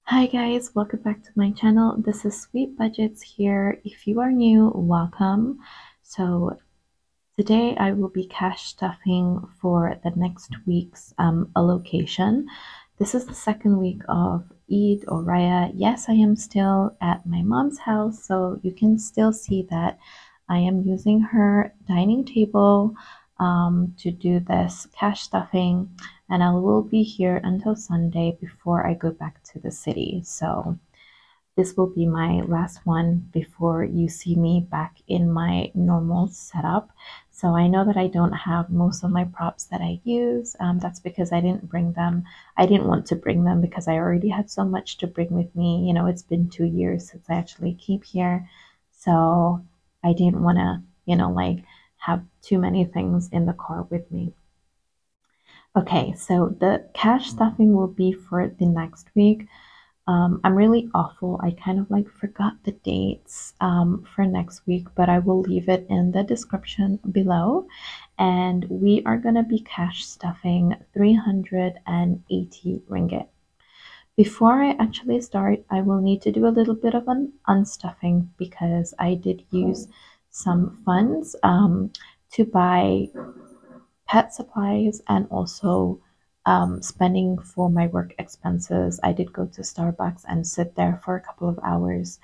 Hi guys, welcome back to my channel. This is Sweet Budgets here. If you are new, welcome. So today I will be cash stuffing for the next week's allocation. This is the second week of Eid or Raya. Yes, I am still at my mom's house, so you can still see that I am using her dining table to do this cash stuffing, and I will be here until Sunday before I go back to the city. So this will be my last one before you see me back in my normal setup. So I know that I don't have most of my props that I use. That's because I didn't bring them. I didn't want to bring them because I already had so much to bring with me. You know, it's been 2 years since I actually came here. So I didn't want to, like have too many things in the car with me. Okay, so the cash stuffing will be for the next week. I'm really awful. I kind of like forgot the dates for next week, but I will leave it in the description below. And we are going to be cash stuffing 380 ringgit. Before I actually start, I will need to do a little bit of an unstuffing because I did use some funds to buy pet supplies and also spending for my work expenses. I did go to Starbucks and sit there for a couple of hours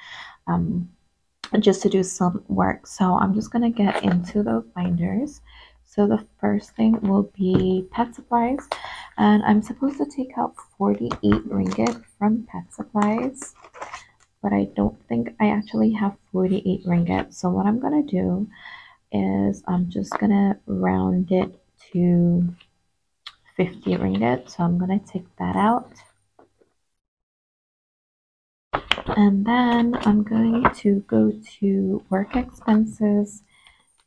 just to do some work. So I'm just going to get into those binders. So the first thing will be pet supplies, and I'm supposed to take out 48 ringgit from pet supplies, but I don't think I actually have 48 ringgit. So what I'm going to do is I'm just going to round it to 50 ringgit. So I'm going to take that out. And then I'm going to go to work expenses.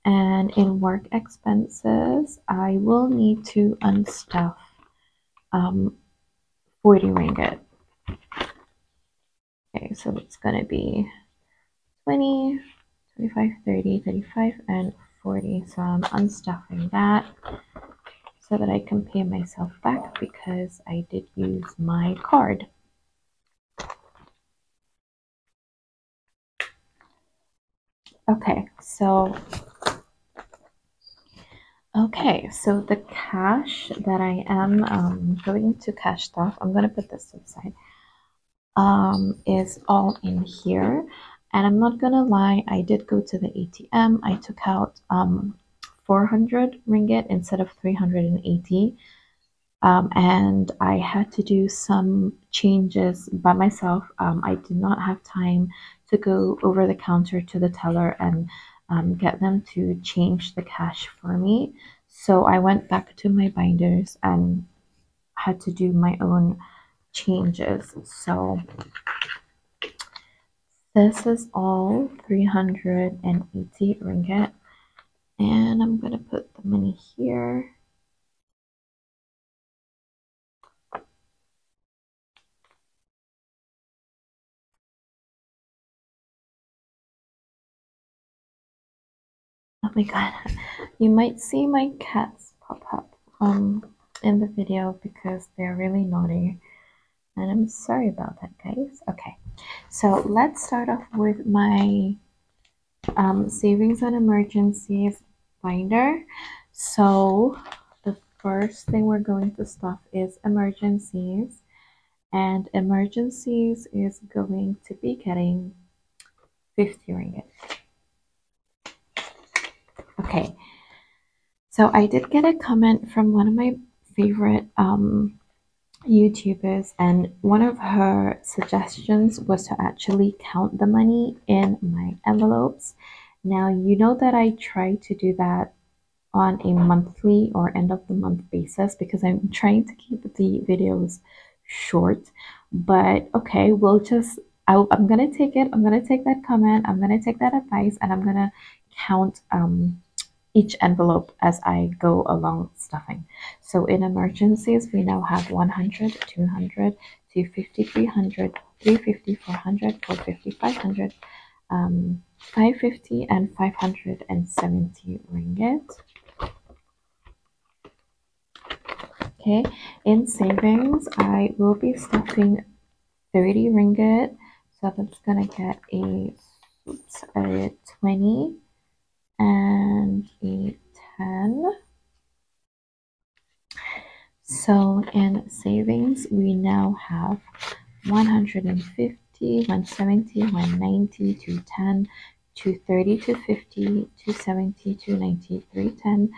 And in work expenses, I will need to unstuff 40 ringgit. Okay, so it's going to be 20, 25, 30, 35, and 40. So I'm unstuffing that so that I can pay myself back because I did use my card. Okay, so the cash that I am going to cash stuff, I'm gonna put this to the side, is all in here. And I'm not gonna lie, I did go to the ATM. I took out 400 ringgit instead of 380. And I had to do some changes by myself. I did not have time to go over the counter to the teller and get them to change the cash for me. So I went back to my binders and had to do my own changes. So this is all 380 ringgit. And I'm going to put the money here. Oh my god, you might see my cats pop up in the video because they're really naughty, and I'm sorry about that, guys. Okay, so let's start off with my savings and emergencies binder. So the first thing we're going to stuff is emergencies, and emergencies is going to be getting 50 ringgit. Okay, so I did get a comment from one of my favorite YouTubers, and one of her suggestions was to actually count the money in my envelopes. Now, you know that I try to do that on a monthly or end of the month basis because I'm trying to keep the videos short. But okay, I'm gonna take it. I'm gonna take that comment. I'm gonna take that advice, and I'm gonna count each envelope as I go along stuffing. So in emergencies, we now have 100, 200, 250, 300, 350, 400, 450, 500, 550, and 570 ringgit. Okay, in savings, I will be stuffing 30 ringgit. So that's gonna get a 20 and a 10. So in savings, we now have 150, 170, 190, 210, 230, 250, 270, 290, 310,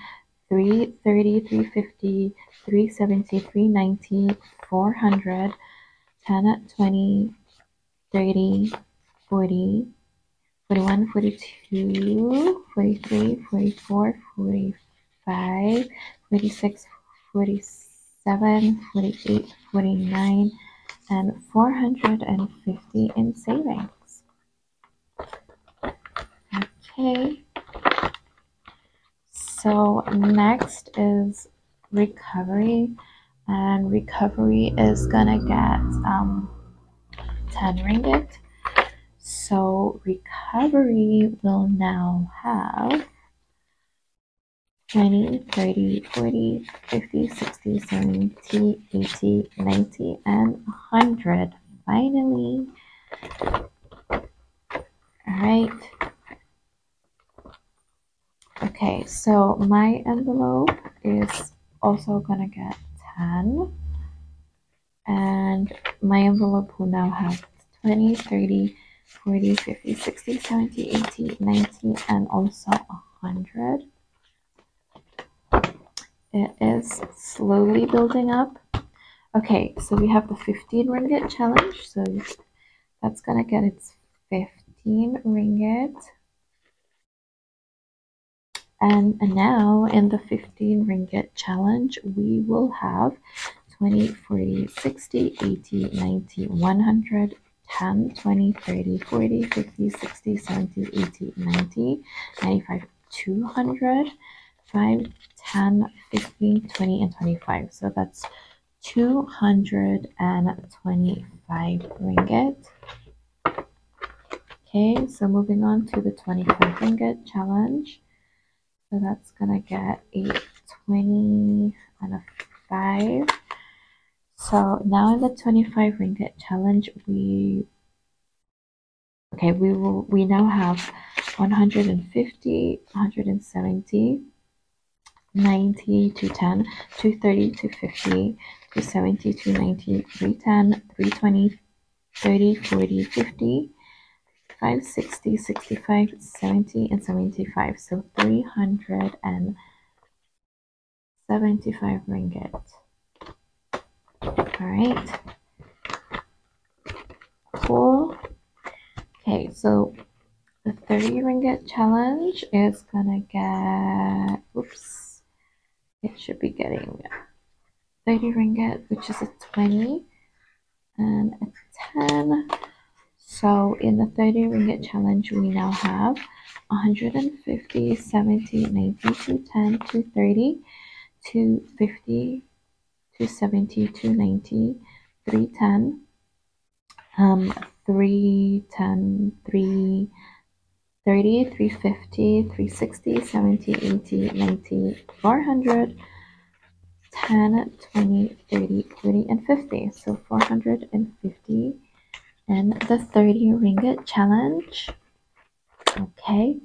330, 350, 370, 390, 400, 10, 20, 30, 40, 41, 42, 43, 44, 45, 46, 47, 48, 49, and 450 in savings. Okay, so next is recovery, and recovery is gonna get 10 ringgit. So recovery will now have 20, 30, 40, 50, 60, 70, 80, 90, and 100 finally. Alright. Okay, so my envelope is also gonna get 10. And my envelope will now have 20, 30, 40, 50, 60, 70, 80, 90, and also 100. It is slowly building up. Okay, so we have the 15 ringgit challenge. So that's gonna get its 15 ringgit. And now in the 15 ringgit challenge, we will have 20, 40, 60, 80, 90, 100, 10, 20, 30, 40, 50, 60, 70, 80, 90, 95, 200, 5, 10, 15, 20, and 25. So that's 225 ringgit. Okay, so moving on to the 25 ringgit challenge. So that's gonna get a 20 and a 5. So now in the 25 ringgit challenge, we now have 150, 170, 90, 210, 230, 250, 270, 290, 310, 320, 30, 40, 50, 5, 60, 65, 70, and 75. So 375 ringgit. Alright. Cool. Okay, so the 30 ringgit challenge is gonna get, oops, it should be getting 30 ringgit, which is a 20 and a 10. So in the 30 ringgit challenge, we now have 150, 70, 90, 210, 230, 250, 270, 290, 310, 310, 330, 350, 360, 70, 80, 90, 400, 10, 20, 30, 40, and 50. So 450 in the 30 ringgit challenge. Okay,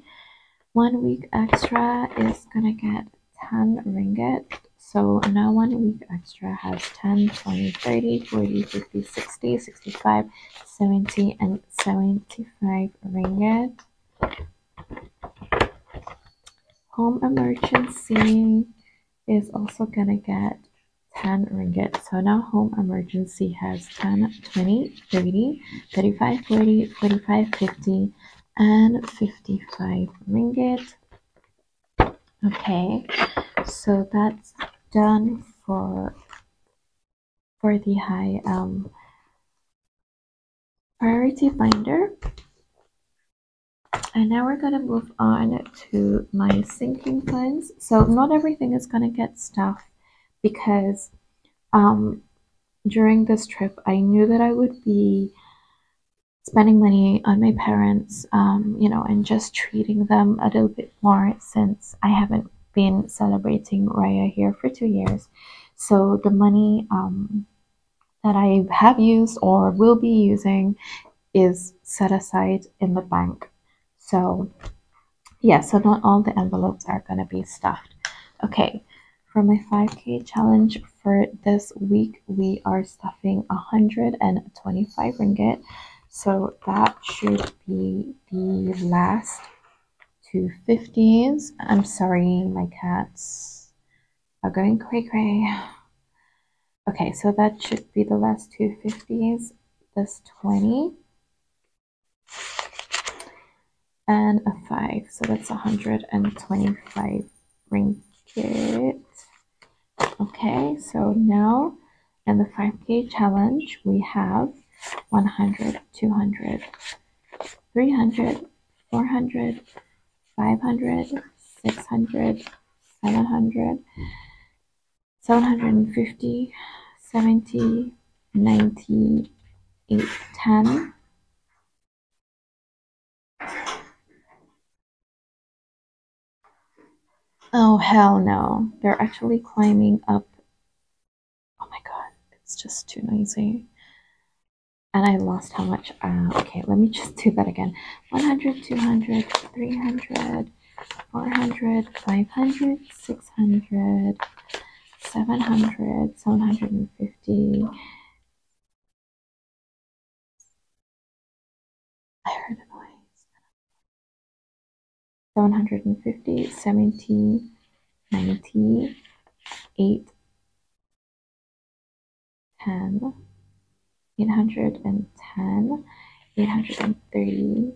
1 week extra is gonna get 10 ringgit. So now 1 week extra has 10, 20, 30, 40, 50, 60, 65, 70, and 75 ringgit. Home emergency is also gonna get 10 ringgit. So now home emergency has 10, 20, 30, 35, 40, 45, 50, and 55 ringgit. Okay, so that's done for the high priority binder. And now we're gonna move on to my sinking funds. So not everything is gonna get stuffed because during this trip I knew that I would be spending money on my parents, and just treating them a little bit more since I haven't been celebrating Raya here for 2 years. So the money that I have used or will be using is set aside in the bank. So yeah, so not all the envelopes are going to be stuffed. Okay, for my 5K challenge for this week, we are stuffing 125 ringgit. So that should be the last 250s. I'm sorry, my cats are going cray-cray. Okay, so that should be the last 250s. This 20 and a 5, so that's 125 ringgit. Okay, so now in the 5K challenge we have 100, 200, 300, 400, 500, 600, 700, 750, 70, 90, 8, 10. Oh, hell no. They're actually climbing up. Oh my god, it's just too noisy. And I lost how much. Okay, let me just do that again. 100, 200, 300, 400, 500, 600, 700, 750. I heard a noise. 750, 70, 90, 8, 10, 810, 830,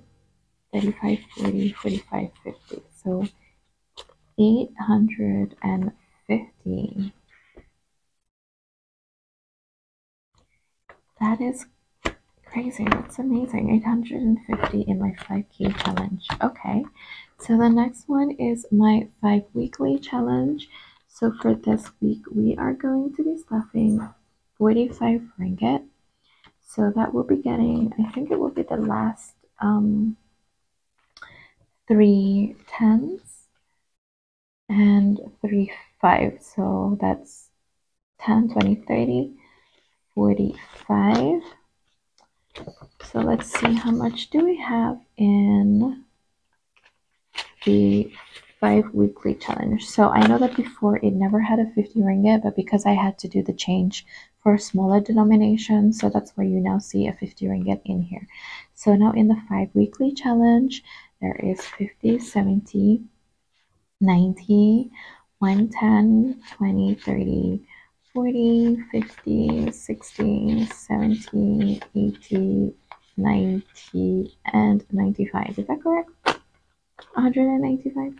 35, 40, 45, 50. So 850. That is crazy. That's amazing. 850 in my 5K challenge. Okay, so the next one is my 5 weekly challenge. So for this week, we are going to be stuffing 45 ringgit. So that will be getting, I think it will be the last 3 tens and 3 5. So that's 10, 20, 30, 45. So let's see, how much do we have in the 5 weekly challenge? So I know that before it never had a 50 ringgit, but because I had to do the change for a smaller denomination, so that's why you now see a 50 ringgit in here. So now in the 5 weekly challenge, there is 50, 70, 90, 110, 20, 30, 40, 50, 60, 70, 80, 90, and 95. Is that correct? 195?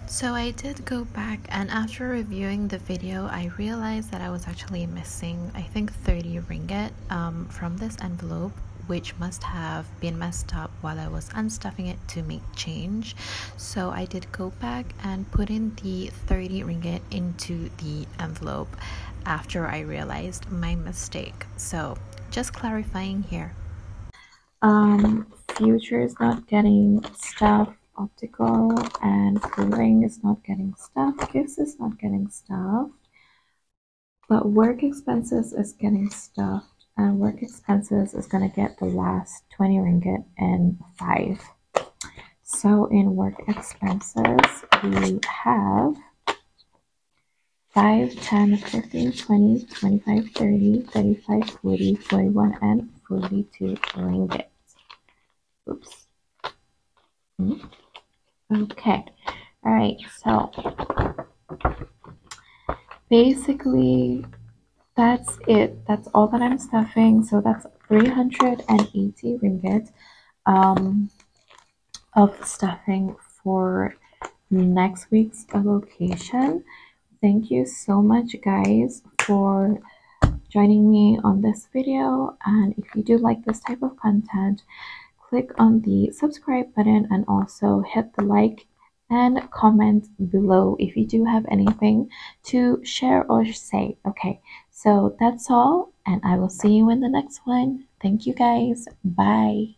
So I did go back, and after reviewing the video, I realized that I was actually missing, I think, 30 ringgit from this envelope, which must have been messed up while I was unstuffing it to make change. So I did go back and put in the 30 ringgit into the envelope after I realized my mistake. So just clarifying here. Future is not getting stuff. Optical and cooling is not getting stuffed. Gifts is not getting stuffed. But work expenses is getting stuffed. And work expenses is going to get the last 20 ringgit and 5. So in work expenses, we have 5, 10, 15, 20, 25, 30, 35, 40, 41, and 42 ringgit. Oops. Okay. All right. So basically, that's it. That's all that I'm stuffing. So that's 380 ringgit of stuffing for next week's allocation. Thank you so much, guys, for joining me on this video. And if you do like this type of content, click on the subscribe button and also hit the like and comment below if you do have anything to share or say. Okay, so that's all, and I will see you in the next one. Thank you, guys. Bye.